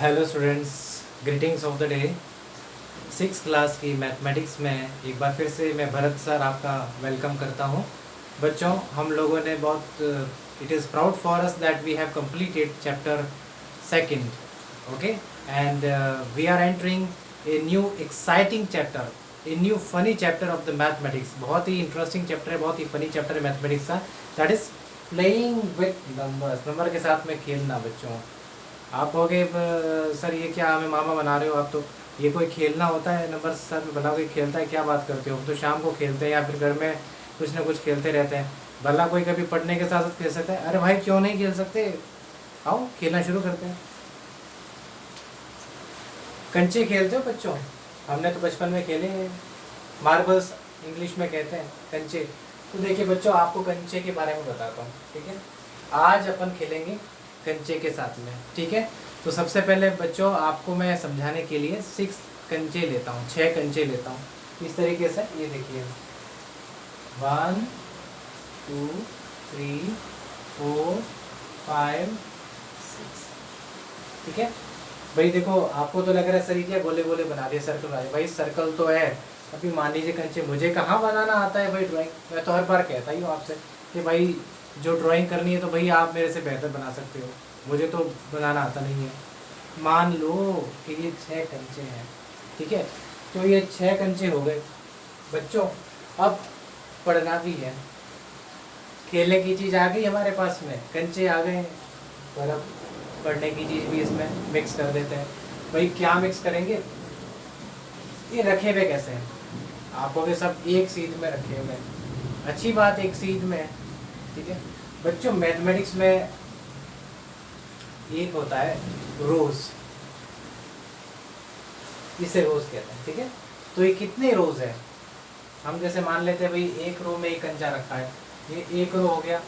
Hello students, greetings of the day. Six class की mathematics में एक बार फिर से मैं भरत सर आपका वेलकम करता हूँ। बच्चों, हम लोगों ने बहुत it is proud for us that we have completed chapter second, okay, and we are entering a new exciting chapter, a new funny chapter of the mathematics. बहुत ही इंटरेस्टिंग चैप्टर है, बहुत ही फनी चैप्टर है mathematics का, that is playing with numbers. Number के साथ में खेलना। बच्चों, आप कहोगे सर ये क्या हमें मामा बना रहे हो आप, तो ये कोई खेलना होता है? नंबर सर बनाओ कोई खेलता है? क्या बात करते हो? तो शाम को खेलते हैं या फिर घर में कुछ ना कुछ खेलते रहते हैं। भला कोई कभी पढ़ने के साथ साथ खेल सकता है? अरे भाई, क्यों नहीं खेल सकते? आओ खेलना शुरू करते हैं। कंचे खेलते हो बच्चों? हमने तो बचपन में खेले हैं। मार्बल्स इंग्लिश में कहते हैं कंचे। तो देखिए बच्चों, आपको कंचे के बारे में बताता हूँ, ठीक है। आज अपन खेलेंगे कंचे के साथ में, ठीक है। तो सबसे पहले बच्चों, आपको मैं समझाने के लिए 6 कंचे लेता हूँ, 6 कंचे लेता हूँ इस तरीके से। ये देखिए, 1 2 3 4 5 6, ठीक है भाई। देखो, आपको तो लग रहा है सर ये क्या गोले गोले बना दिए, सर्कल बना दिए। भाई सर्कल तो है। अभी मान लीजिए कंचे, मुझे कहाँ बनाना आता है भाई ड्राइंग। मैं तो हर बार कहता ही हूँ आपसे कि भाई जो ड्राइंग करनी है तो भाई आप मेरे से बेहतर बना सकते हो, मुझे तो बनाना आता नहीं है। मान लो कि ये 6 कंचे हैं, ठीक है। तो ये 6 कंचे हो गए बच्चों। अब पढ़ना भी है, खेलने की चीज़ आ गई हमारे पास में, कंचे आ गए हैं, पर अब पढ़ने की चीज़ भी इसमें मिक्स कर देते हैं। भाई क्या मिक्स करेंगे? ये रखे हुए कैसे हैं? आप कहोगे सब एक सीध में रखे हुए हैं। अच्छी बात, एक सीध में है, ठीक है। बच्चों, मैथमेटिक्स में एक होता है रोज, इसे रोज कहते हैं, ठीक है। तो ये कितने रोज है? हम जैसे मान लेते हैं भाई एक रो में एक कंचा रखा है, ये एक रो हो गया,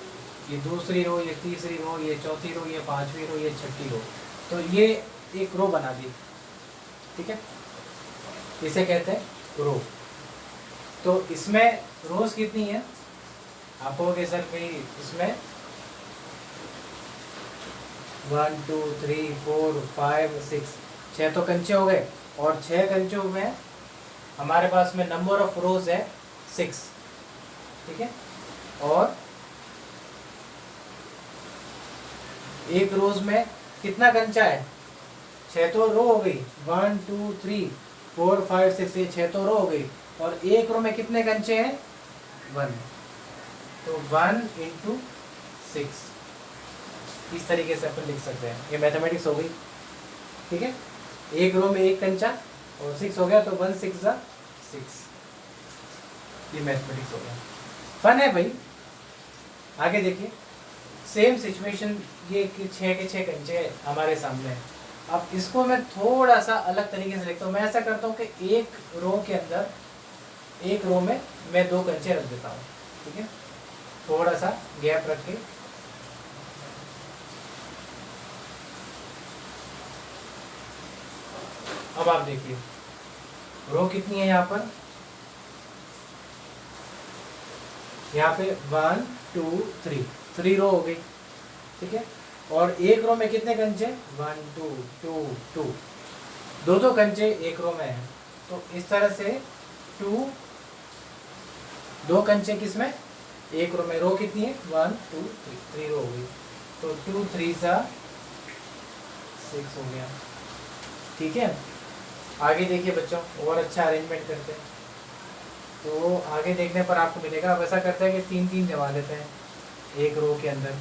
ये दूसरी रो, ये तीसरी रो, ये चौथी रो, ये पांचवी रो, ये छठी रो। तो ये एक रो बना दी, ठीक है। इसे कहते हैं रो। तो इसमें रोज कितनी है? आप कहोगे सर भाई इसमें 1 2 3 4 5 6, 6 तो कंचे हो गए, और 6 कंचों में हमारे पास में नंबर ऑफ रोज है 6, ठीक है। और एक रोज में कितना कंचा है? 6 तो रो हो गई, 1 2 3 4 5 6, ये 6 तो रो हो गई। और एक रो में कितने कंचे हैं? 1। तो 1 × 6, इस तरीके से अपन लिख सकते हैं। ये मैथमेटिक्स हो गई, ठीक है। एक रो में एक कंचा और 6 हो गया, तो 1 6 × 6, ये मैथमेटिक्स हो गया। फन है भाई। आगे देखिए, सेम सिचुएशन, ये 6 के 6 कंचे हमारे सामने है। अब इसको मैं थोड़ा सा अलग तरीके से लिखता हूँ। मैं ऐसा करता हूँ कि एक रो के अंदर, एक रो में मैं 2 कंचे रख देता हूँ, ठीक है। थोड़ा सा गैप रख के, अब आप देखिए रो कितनी है यहाँ पर? यहाँ पे 1 2 3 रो हो गई, ठीक है। और एक रो में कितने कंचे? 1 2 2 2, दो कंचे एक रो में है। तो इस तरह से 2 कंचे किसमें? एक रो में। रो कितनी है? 1 2 3 रो हो गई। तो 2 3 सा 6 हो गया, ठीक है। आगे देखिए बच्चों, और अच्छा अरेंजमेंट करते हैं। तो आगे देखने पर आपको मिलेगा, अब ऐसा करते हैं कि 3 3 जमा देते हैं एक रो के अंदर।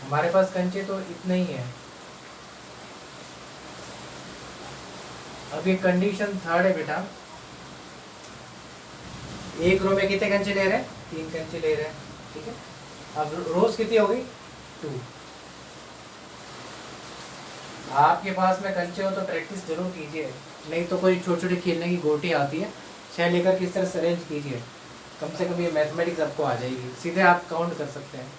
हमारे पास कंचे तो इतने ही है। अब ये कंडीशन थर्ड है बेटा, एक रो में कितने कंचे ले रहे हैं? 3 कंचे ले रहे हैं, ठीक है। अब रोज कितनी हो गई? 2। आपके पास में कंचे हो तो प्रैक्टिस जरूर कीजिए, नहीं तो कोई छोटी छोटी खेलने की गोटी आती है, 6 लेकर किस तरह से अरेंज कीजिए, कम से कम ये मैथमेटिक्स आपको आ जाएगी, सीधे आप काउंट कर सकते हैं।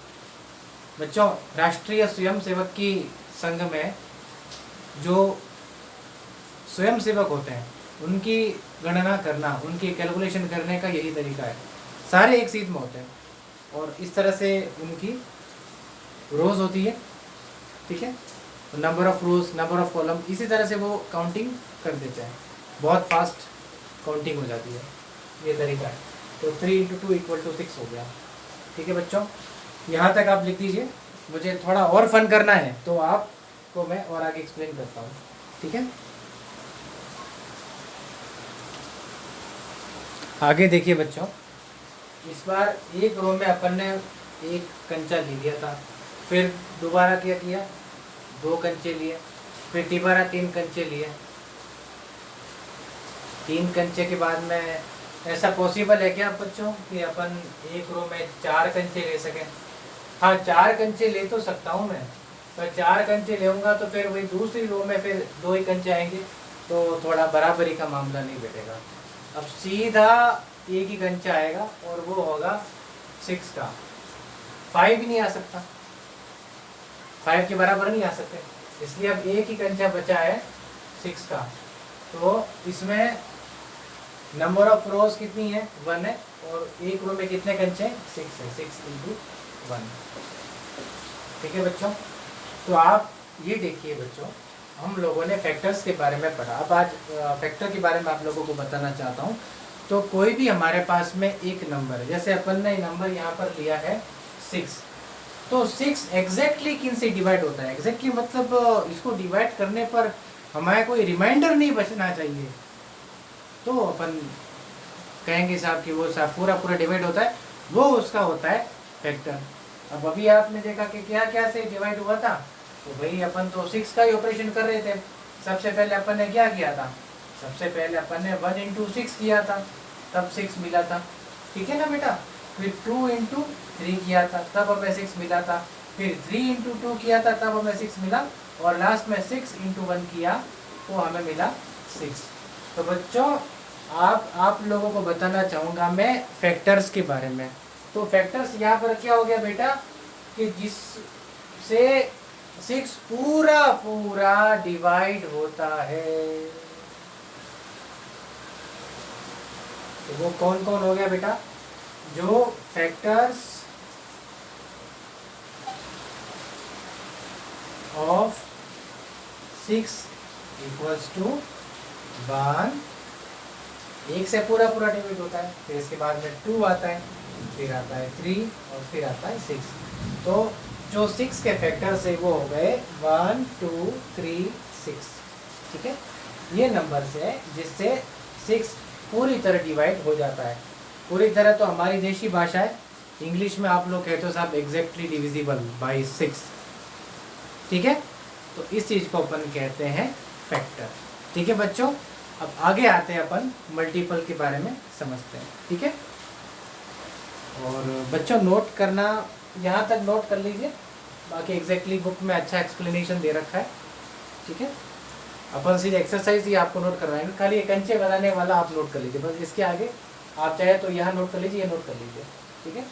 बच्चों, राष्ट्रीय स्वयंसेवक की संघ में जो स्वयंसेवक होते हैं उनकी गणना करना, उनकी कैलकुलेशन करने का यही तरीका है। सारे एक सीध में होते हैं और इस तरह से उनकी रोज होती है, ठीक है। Number of rose, number of column, इसी तरह से वो काउंटिंग कर देते हैं। बहुत फास्ट काउंटिंग हो जाती है, ये तरीका है। तो 3 × 2 = 6 हो गया। ठीक है बच्चों, यहाँ तक आप लिख दीजिए। मुझे थोड़ा और फन करना है तो आपको मैं और आगे एक्सप्लेन करता हूँ। ठीक है, आगे देखिए बच्चों, इस बार एक रो में अपन ने एक कंचा ले लिया था, फिर दोबारा क्या किया, 2 कंचे लिए, फिर दोबारा 3 कंचे लिए। 3 कंचे के बाद में ऐसा पॉसिबल है क्या बच्चों कि अपन एक रो में 4 कंचे ले सकें? हाँ, 4 कंचे ले तो सकता हूँ मैं, पर 4 कंचे लेऊंगा तो फिर वही दूसरी रो में फिर 2 ही कंचे आएंगे, तो थोड़ा बराबरी का मामला नहीं बैठेगा। अब सीधा एक ही कंचा आएगा और वो होगा 6 का। 5 ही नहीं आ सकता, 5 के बराबर नहीं आ सकते, इसलिए अब एक ही कंचा बचा है 6 का। तो इसमें नंबर ऑफ रोज कितनी है, 1 है, और एक रो में कितने कंचे, 6 है, 6 × 1। ठीक है बच्चों, तो आप ये देखिए बच्चों, हम लोगों ने फैक्टर्स के बारे में पढ़ा। अब आज फैक्टर के बारे में आप लोगों को बताना चाहता हूँ। तो कोई भी हमारे पास में एक नंबर है, जैसे अपन ने नंबर यहाँ पर लिया है 6, तो 6 एग्जैक्टली किन से डिवाइड होता है? एग्जैक्टली मतलब इसको डिवाइड करने पर हमारे कोई रिमाइंडर नहीं बचना चाहिए, तो अपन कहेंगे साहब कि वो साहब पूरा डिवाइड होता है, वो उसका होता है फैक्टर। अब अभी आपने देखा कि क्या क्या से डिवाइड हुआ था, तो भाई अपन तो 6 का ही ऑपरेशन कर रहे थे। सबसे पहले अपन ने क्या किया था, सबसे पहले अपन ने 1 × 6 किया था, तब 6 मिला था। ठीक है ना बेटा, फिर 2 × 3 किया था, तब हमें 6 मिला था, फिर 3 × 2 किया था, तब हमें 6 मिला, और लास्ट में 6 × 1 किया तो हमें मिला 6। तो बच्चों आप लोगों को बताना चाहूँगा मैं फैक्टर्स के बारे में। तो फैक्टर्स यहाँ पर क्या हो गया बेटा, कि जिससे 6 पूरा डिवाइड होता है, तो वो कौन कौन हो गया बेटा, जो फैक्टर्स ऑफ 6 = 1, एक से पूरा डिवाइड होता है, फिर इसके बाद में 2 आता है, फिर आता है 3, और फिर आता है 6। तो जो 6 के फैक्टर्स है वो हो गए 1 2 3 6। ठीक है, ये नंबर है जिससे 6 पूरी तरह डिवाइड हो जाता है। पूरी तरह तो हमारी देशी भाषा है, इंग्लिश में आप लोग कहते हो साहब एग्जैक्टली डिविजिबल बाय 6। ठीक है, तो इस चीज़ को अपन कहते हैं फैक्टर। ठीक है बच्चों, अब आगे आते हैं अपन मल्टीपल के बारे में समझते हैं। ठीक है, और बच्चों नोट करना, यहाँ तक नोट कर लीजिए, बाकी एग्जैक्टली बुक में अच्छा एक्सप्लेनेशन दे रखा है। ठीक है, अपन सीधे एक्सरसाइज ही आपको नोट करवाएंगे, खाली ये कंचे बनाने वाला आप नोट कर लीजिए बस। इसके आगे आप चाहे तो यहाँ नोट कर लीजिए, ये नोट कर लीजिए। ठीक है,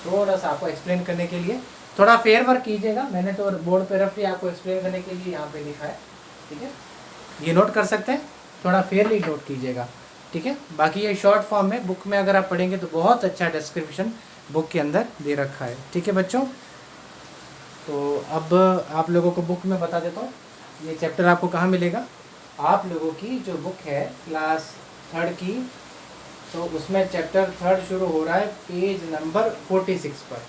थोड़ा सा आपको एक्सप्लेन करने के लिए थोड़ा फेयर वर्क कीजिएगा, मैंने तो बोर्ड पे रफली आपको एक्सप्लेन करने के लिए यहाँ पे लिखा है। ठीक है, ये नोट कर सकते हैं, थोड़ा फेयरली नोट कीजिएगा। ठीक है, बाकी ये शॉर्ट फॉर्म में बुक में अगर आप पढ़ेंगे तो बहुत अच्छा डिस्क्रिप्शन बुक के अंदर दे रखा है। ठीक है बच्चों, तो अब आप लोगों को बुक में बता देता हूँ ये चैप्टर आपको कहाँ मिलेगा। आप लोगों की जो बुक है क्लास 3 की, तो उसमें चैप्टर 3 शुरू हो रहा है पेज नंबर 46 पर।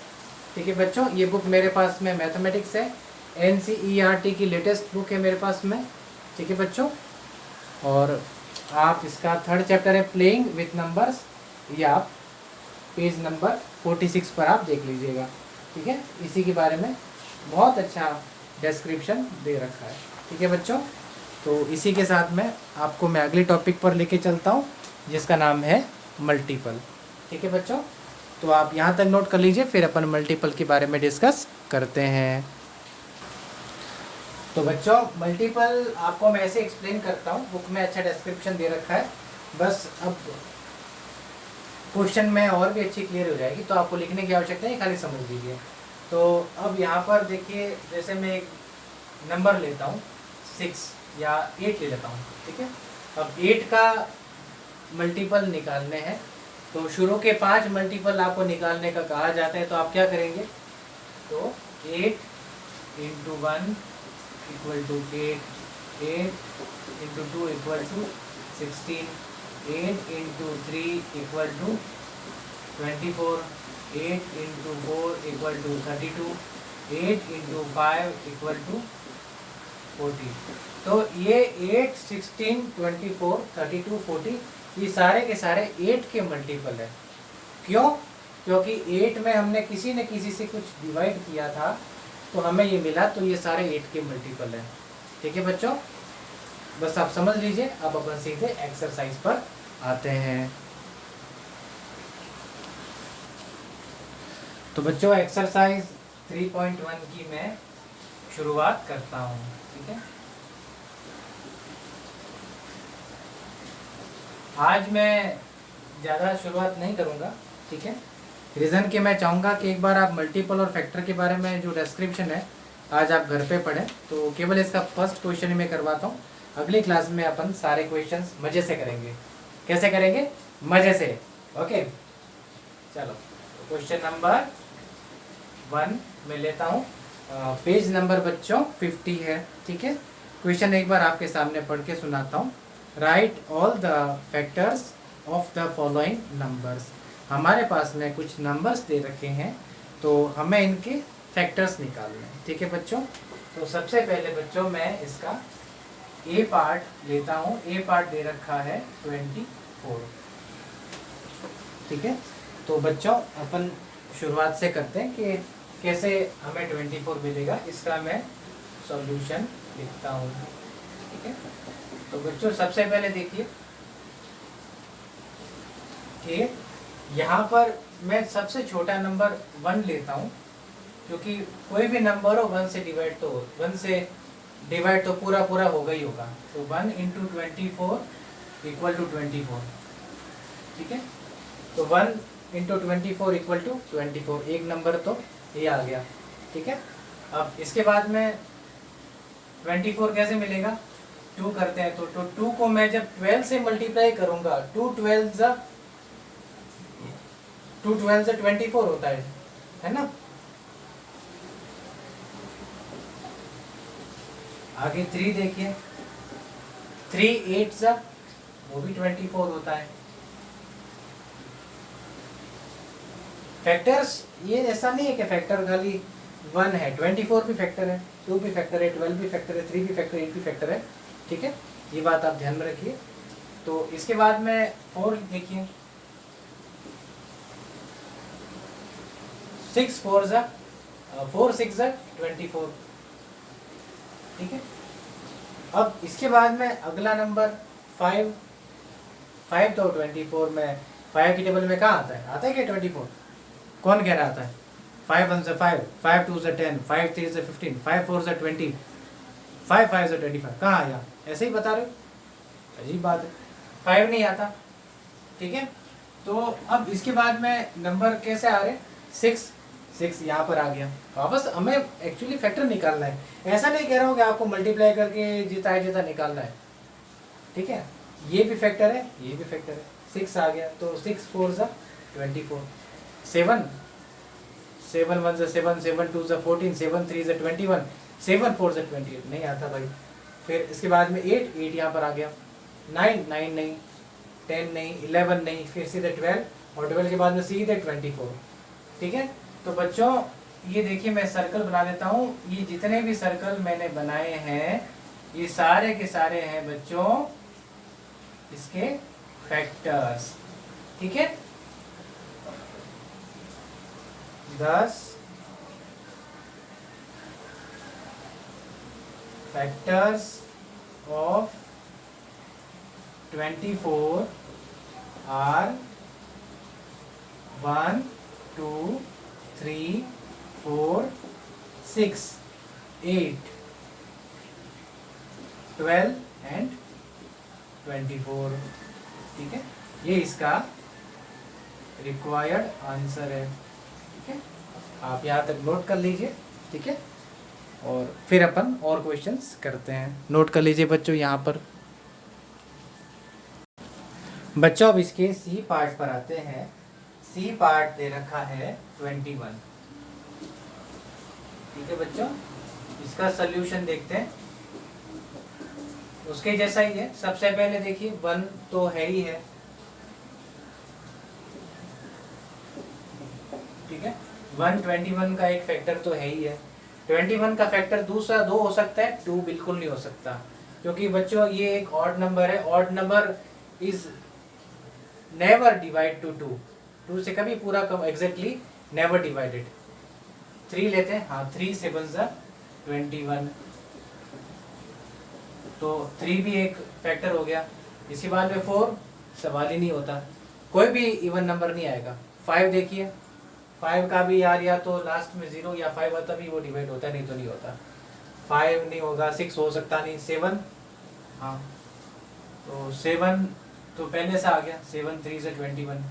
ठीक है बच्चों, ये बुक मेरे पास में मैथमेटिक्स है, NCERT की लेटेस्ट बुक है मेरे पास में। ठीक है बच्चों, और आप इसका 3rd चैप्टर है प्लेइंग विथ नंबर्स, ये आप पेज नंबर 46 पर आप देख लीजिएगा। ठीक है, इसी के बारे में बहुत अच्छा डिस्क्रिप्शन दे रखा है। ठीक है बच्चों, तो इसी के साथ में आपको मैं अगले टॉपिक पर लेके चलता हूँ जिसका नाम है मल्टीपल। ठीक है बच्चों, तो आप यहाँ तक नोट कर लीजिए, फिर अपन मल्टीपल के बारे में डिस्कस करते हैं। तो बच्चों मल्टीपल आपको मैं ऐसे एक्सप्लेन करता हूँ, बुक में अच्छा डिस्क्रिप्शन दे रखा है, बस अब क्वेश्चन में और भी अच्छी क्लियर हो जाएगी, तो आपको लिखने की आवश्यकता है, खाली समझ लीजिए। तो अब यहाँ पर देखिए, जैसे मैं एक नंबर लेता हूँ 6 या 8 ले लेता हूँ। ठीक है, अब 8 का मल्टीपल निकालने हैं, तो शुरू के 5 मल्टीपल आपको निकालने का कहा जाता है, तो आप क्या करेंगे, तो 8 × 1 equal to 8, 8 into 2 equal to 16, 8 into 3 equal to 24, 8 into 4 equal to 32, 8 into 5 equal to 40। तो ये 8, 16, 24, 32, 40 ये सारे के सारे 8 के मल्टीपल है। क्यों? क्योंकि 8 में हमने किसी न किसी से कुछ डिवाइड किया था तो हमें ये मिला, तो ये सारे 8 के मल्टीपल है। ठीक है बच्चों, बस आप समझ लीजिए। अब अपन सीधे एक्सरसाइज पर आते हैं। तो बच्चों एक्सरसाइज 3.1 की मैं शुरुआत करता हूँ। ठीक है, आज मैं ज़्यादा शुरुआत नहीं करूँगा। ठीक है, रीज़न कि मैं चाहूँगा कि एक बार आप मल्टीपल और फैक्टर के बारे में जो डिस्क्रिप्शन है आज आप घर पे पढ़ें। तो केवल इसका फर्स्ट क्वेश्चन ही मैं करवाता हूँ। अगली क्लास में अपन सारे क्वेश्चंस मज़े से करेंगे। कैसे करेंगे? मज़े से। ओके चलो, क्वेश्चन नंबर 1 मैं लेता हूँ। पेज नंबर बच्चों 50 है। ठीक है, क्वेश्चन एक बार आपके सामने पढ़ के सुनाता हूँ। Right all the factors of the following numbers. हमारे पास में कुछ नंबर्स दे रखे हैं तो हमें इनके फैक्टर्स निकालने हैं। ठीक है बच्चों, तो सबसे पहले बच्चों मैं इसका ए पार्ट लेता हूँ। ए पार्ट दे रखा है 24। ठीक है, तो बच्चों अपन शुरुआत से करते हैं कि कैसे हमें 24 मिलेगा। इसका मैं सॉल्यूशन लिखता हूँ। ठीक है, तो बच्चों सबसे पहले देखिए कि यहाँ पर मैं सबसे छोटा नंबर 1 लेता हूँ, क्योंकि कोई भी नंबर हो 1 से डिवाइड तो 1 से डिवाइड तो पूरा पूरा होगा ही होगा। तो 1 इंटू 24 इक्वल टू 24। ठीक है, तो 1 इंटू 24 इक्वल टू 24, एक नंबर तो ये आ गया। ठीक है, अब इसके बाद में 24 कैसे मिलेगा? 2 करते हैं तो 2 को मैं जब 12 से मल्टीप्लाई करूंगा, 2 12 से 24 होता है ना। आगे 3 देखिए, 3 8 वो भी 24 होता है। फैक्टर्स ये ऐसा नहीं है कि फैक्टर खाली 1 है, 24 भी फैक्टर है, 2 भी फैक्टर है, 12 भी फैक्टर है, 3 भी फैक्टर है, 8 भी फैक्टर है। ठीक है, ये बात आप ध्यान में रखिए। तो इसके बाद में 4 देखिए, 6 4 4 6 24। ठीक है, अब इसके बाद में अगला नंबर 5 5 तो 24 में 5 की टेबल में कहाँ आता है क्या 24? कौन कह रहा आता है? 5 1 5, 5 2 10, 5 3 15, 5 4 20, 5 5 25। कहाँ आया? ऐसे ही बता रहे हो, अजीब बात है, 5 नहीं आता। ठीक है, तो अब इसके बाद में नंबर कैसे आ रहे? 6 यहाँ पर आ गया। वापस हमें एक्चुअली फैक्टर निकालना है, ऐसा नहीं कह रहा हूँ कि आपको मल्टीप्लाई करके जितना निकालना है। ठीक है, ये भी फैक्टर है, ये भी फैक्टर है। 6 आ गया तो 6 4 24, 7 7 1 7, 7 2 14, 7 3 21, 7 4 28। नहीं आता भाई। फिर इसके बाद में 8 यहाँ पर आ गया। 9 नहीं, 10 नहीं, 11 नहीं, फिर सीधे 12 और 12 के बाद में सीधे 24। ठीक है, तो बच्चों ये देखिए मैं सर्कल बना देता हूँ। ये जितने भी सर्कल मैंने बनाए हैं ये सारे के सारे हैं बच्चों इसके फैक्टर्स। ठीक है, 10 फैक्टर्स ऑफ 24 आर 1 2 3 4 6 8 12 एंड 24। ठीक है, ये इसका रिक्वायर्ड आंसर है। ठीक है, आप यहाँ तक नोट कर लीजिए। ठीक है, और फिर अपन और क्वेश्चंस करते हैं। नोट कर लीजिए बच्चों यहाँ पर। बच्चों अब इसके सी पार्ट पर आते हैं। सी पार्ट दे रखा है 21। ठीक है बच्चों, इसका सल्यूशन देखते हैं। उसके जैसा ही है। सबसे पहले देखिए 1 तो है ही है, ठीक है। 121 का एक फैक्टर तो है ही है। 21 का फैक्टर दूसरा 2 हो सकता है, 2 बिल्कुल नहीं हो सकता, क्योंकि बच्चों ये एक ऑड नंबर है। Odd number is never divide two 2, 2 से कभी पूरा कम एग्जैक्टली नेवर डिवाइडेड। 3 लेते हैं, हाँ 3 7 21, तो 3 भी एक फैक्टर हो गया। इसी बाद में 4 सवाल ही नहीं होता, कोई भी इवन नंबर नहीं आएगा। 5 देखिए, 5 का भी यार या तो लास्ट में 0 या 5 आता भी वो डिवाइड होता है, नहीं तो नहीं होता। 5 नहीं होगा, 6 हो सकता नहीं, 7, हाँ तो 7 तो पहले से आ गया, 7 3 से 21।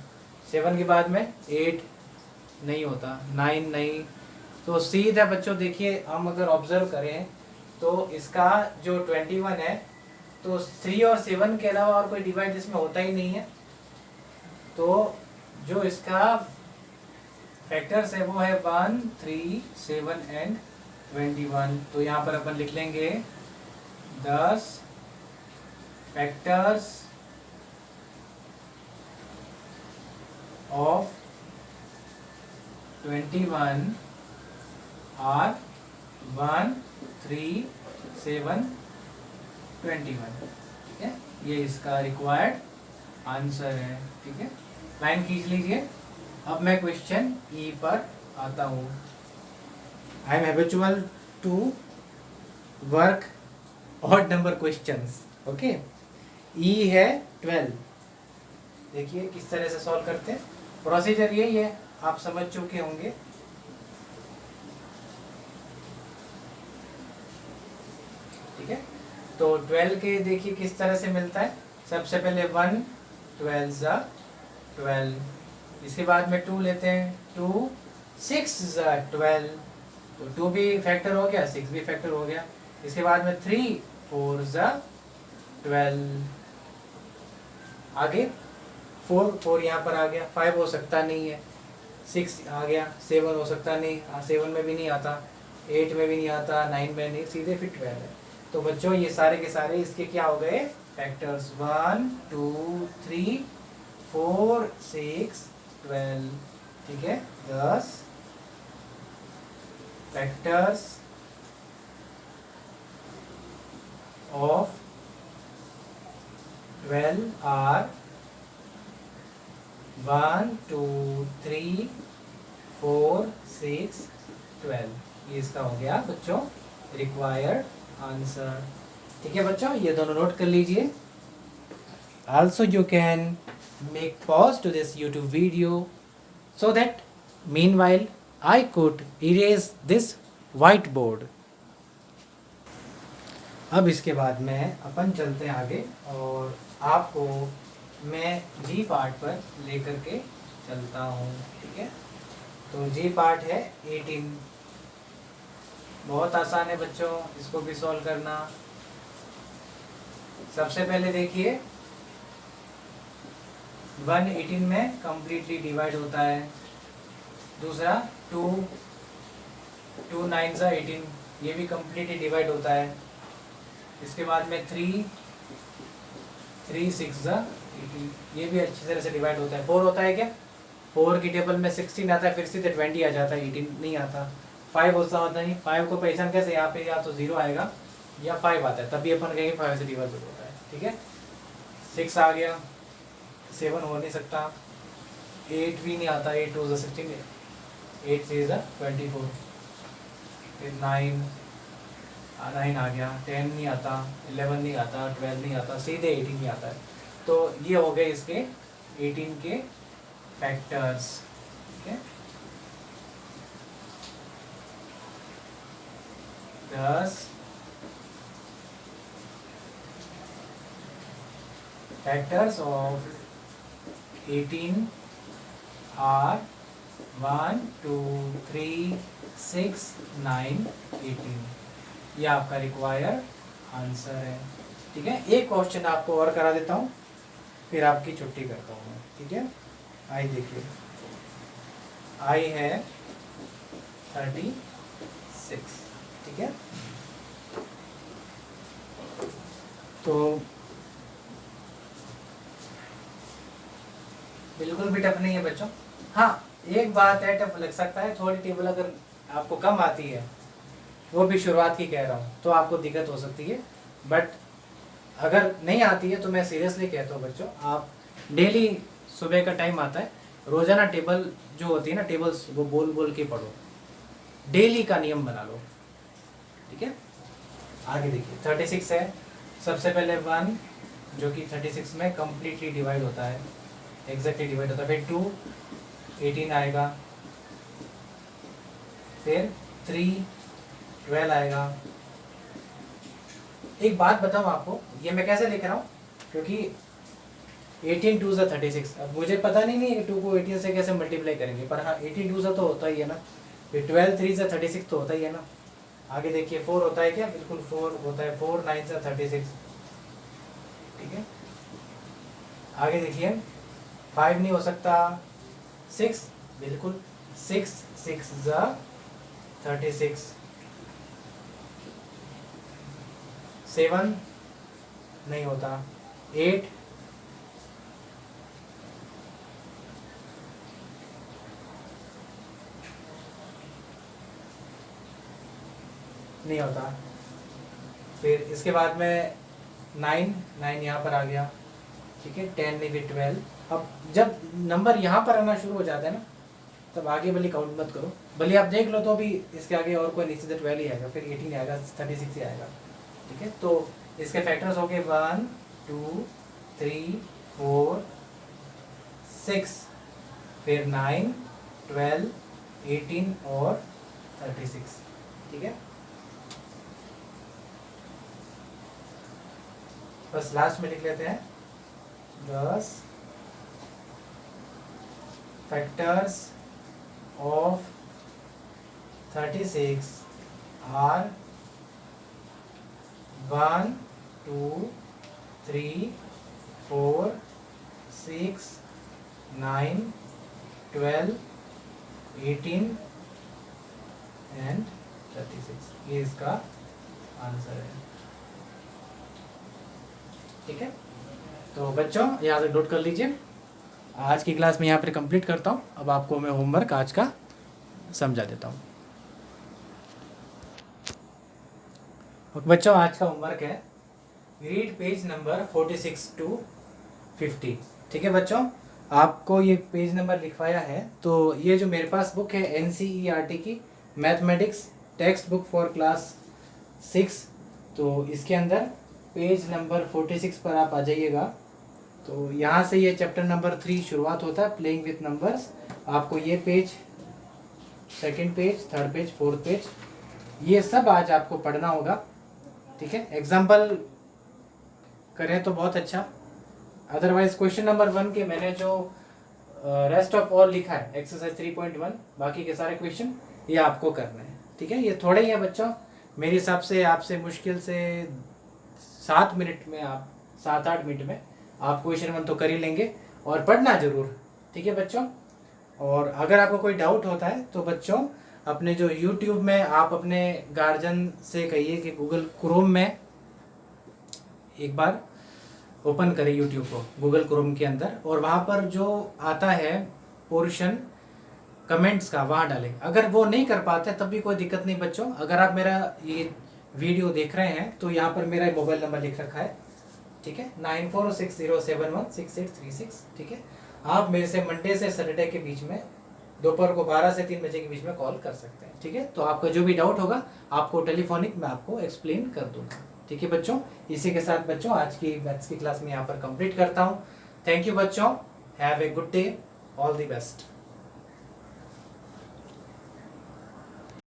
7 के बाद में 8 नहीं होता, 9 नहीं। तो सीधा बच्चों देखिए, हम अगर ऑब्जर्व करें तो इसका जो 21 है, तो 3 और 7 के अलावा और कोई डिवाइड इसमें होता ही नहीं है। तो जो इसका फैक्टर्स है वो है 1 3 7 एंड 21। तो यहाँ पर अपन लिख लेंगे 10 फैक्टर्स ऑफ 21 आर 1 3 7 21, ठीक है। ये इसका रिक्वायर्ड आंसर है, ठीक है। लाइन खींच लीजिए। अब मैं क्वेश्चन ई पर आता हूँ। I am habitual to work odd number questions, okay. ई है 12। देखिए किस तरह से सॉल्व करते हैं, प्रोसीजर यही है, आप समझ चुके होंगे। ठीक है, तो 12 के देखिए किस तरह से मिलता है। सबसे पहले 1 12 12, इसके बाद में 2 लेते हैं, 2 6 12, तो 2 भी फैक्टर हो गया, 6 भी फैक्टर हो गया। इसके बाद में 3 4 12, आगे 4 यहाँ पर आ गया, 5 हो सकता नहीं है, 6 आ गया, 7 हो सकता नहीं, 7 में भी नहीं आता, 8 में भी नहीं आता, 9 में नहीं, सीधे फिर 12 है। तो बच्चों ये सारे के सारे इसके क्या हो गए फैक्टर्स, 1 2 3 4 6 12, ठीक है। 10 फैक्टर्स ऑफ 12 आर 1 2 3 4 6 12। ये इसका हो गया बच्चों रिक्वायर्ड आंसर, ठीक है बच्चों, ये दोनों नोट कर लीजिए। Also you can make pause to this YouTube video so that meanwhile I could erase this whiteboard. अब इसके बाद में अपन चलते हैं आगे और आपको मैं जी पार्ट पर लेकर के चलता हूँ, ठीक है। तो जी पार्ट है 18, बहुत आसान है बच्चों, इसको भी सॉल्व करना। सबसे पहले देखिए 1 18 में कंप्लीटली डिवाइड होता है। दूसरा 2 9 18, ये भी कंप्लीटली डिवाइड होता है। इसके बाद में 3 6 18, ये भी अच्छी तरह से डिवाइड होता है। 4 होता है क्या, 4 की टेबल में 16 आता है, फिर सीधे 20 आ जाता है, 18 नहीं आता। 5 होता नहीं, 5 को पहचान कैसे, यहाँ पे या तो 0 आएगा या 5 आता है, तभी अपन कहेंगे 5 से डिवाइड होता है, ठीक है। 6 आ गया, 7 हो नहीं सकता, 8 भी नहीं आता, 8 2 16, 8 3 24, फिर 9 आ गया, 10 नहीं आता, 11 नहीं आता, 12 नहीं आता, सीधे 18 नहीं आता है। तो ये हो गए इसके 18 के फैक्टर्स, ठीक है। 10 फैक्टर्स ऑफ 18 आर 1 2 3 6 9 18, ये आपका रिक्वायर्ड आंसर है, ठीक है। एक क्वेश्चन आपको और करा देता हूँ, फिर आपकी छुट्टी करता हूँ मैं, ठीक है। आई देखिए, आई है 36, ठीक है। तो बिल्कुल भी टफ नहीं है बच्चों। हाँ एक बात है, टफ लग सकता है थोड़ी, टेबल अगर आपको कम आती है, वो भी शुरुआत की कह रहा हूँ, तो आपको दिक्कत हो सकती है। बट अगर नहीं आती है तो मैं सीरियसली कहता हूँ बच्चों, आप डेली सुबह का टाइम आता है, रोजाना टेबल जो होती है ना, टेबल्स वो बोल बोल के पढ़ो, डेली का नियम बना लो, ठीक है। आगे देखिए 36 है, सबसे पहले 1 जो कि 36 में कम्प्लीटली डिवाइड होता है, एग्जैक्टली डिवाइड होता है, फिर 2 18 आएगा, फिर 3 12 आएगा। एक बात बताऊं आपको, ये मैं कैसे लिख रहा हूँ, क्योंकि 18 2 सा 36, अब मुझे पता नहीं है कि 2 को 18 से कैसे मल्टीप्लाई करेंगे, पर हाँ 18 2 सा तो होता ही है ना, फिर 12 3 सा 36 तो होता ही है ना। आगे देखिए 4 होता है क्या, बिल्कुल 4 होता है, 4 9 सा 36, ठीक है। आगे देखिए 5 नहीं हो सकता, 6 बिल्कुल, 6 6 ज़ा 36, 7 नहीं होता, 8 नहीं होता, फिर इसके बाद में 9 यहाँ पर आ गया, ठीक है, 10 नहीं, फिर 12। अब जब नंबर यहाँ पर आना शुरू हो जाता है ना, तब आगे भले काउंट मत करो, भले आप देख लो तो भी इसके आगे और कोई नीचे से 12 ही आएगा, फिर 18 आएगा, 36 ही आएगा, ठीक है। तो इसके फैक्टर्स हो गए 1 2 3 4 6, फिर 9 12 18 और 36, ठीक है। बस लास्ट में लिख लेते हैं 10 फैक्टर्स ऑफ 36 आर 1 2 3 4 6 9 12 18 एंड 36, ये इसका आंसर है, ठीक है। तो बच्चों यहाँ से नोट कर लीजिए, आज की क्लास में यहाँ पर कंप्लीट करता हूँ। अब आपको मैं होमवर्क आज का समझा देता हूँ। बच्चों आज का होमवर्क है, रीड पेज नंबर 46 to 50, ठीक है बच्चों। आपको ये पेज नंबर लिखवाया है, तो ये जो मेरे पास बुक है NCERT की mathematics text book for class 6, तो इसके अंदर पेज नंबर 46 पर आप आ जाइएगा। तो यहाँ से ये चैप्टर नंबर 3 शुरुआत होता है, प्लेइंग विथ नंबर्स। आपको ये page, second page, third page, fourth page, ये सब आज आपको पढ़ना होगा, ठीक है। एग्जाम्पल करें तो बहुत अच्छा, अदरवाइज क्वेश्चन नंबर 1 के मैंने जो रेस्ट ऑफ ऑल लिखा है एक्सरसाइज 3.1, बाकी के सारे क्वेश्चन ये आपको करने हैं, ठीक है। ये थोड़े ही है बच्चों, मेरे हिसाब से आपसे मुश्किल से 7 मिनट में, आप 7-8 मिनट में आप क्वेश्चन 1 तो कर ही लेंगे, और पढ़ना जरूर, ठीक है बच्चों। और अगर आपको कोई डाउट होता है तो बच्चों अपने जो YouTube में आप अपने गार्जियन से कहिए कि गूगल क्रोम में एक बार ओपन करें यूट्यूब को, गूगल क्रोम के अंदर, और वहाँ पर जो आता है पोर्शन कमेंट्स का, वहाँ डालें। अगर वो नहीं कर पाते तब भी कोई दिक्कत नहीं बच्चों, अगर आप मेरा ये वीडियो देख रहे हैं तो यहाँ पर मेरा मोबाइल नंबर लिख रखा है, ठीक है, 9460716836, ठीक है। आप मेरे से मंडे से सैटरडे के बीच में दोपहर को 12 से 3 बजे के बीच में कॉल कर सकते हैं, ठीक है। तो आपका जो भी डाउट होगा आपको टेलीफोनिक में आपको एक्सप्लेन कर दूंगा, ठीक है बच्चों। इसी के साथ बच्चों आज की मैथ्स की क्लास में यहाँ पर कंप्लीट करता हूँ। थैंक यू बच्चों, have a good day, all the best.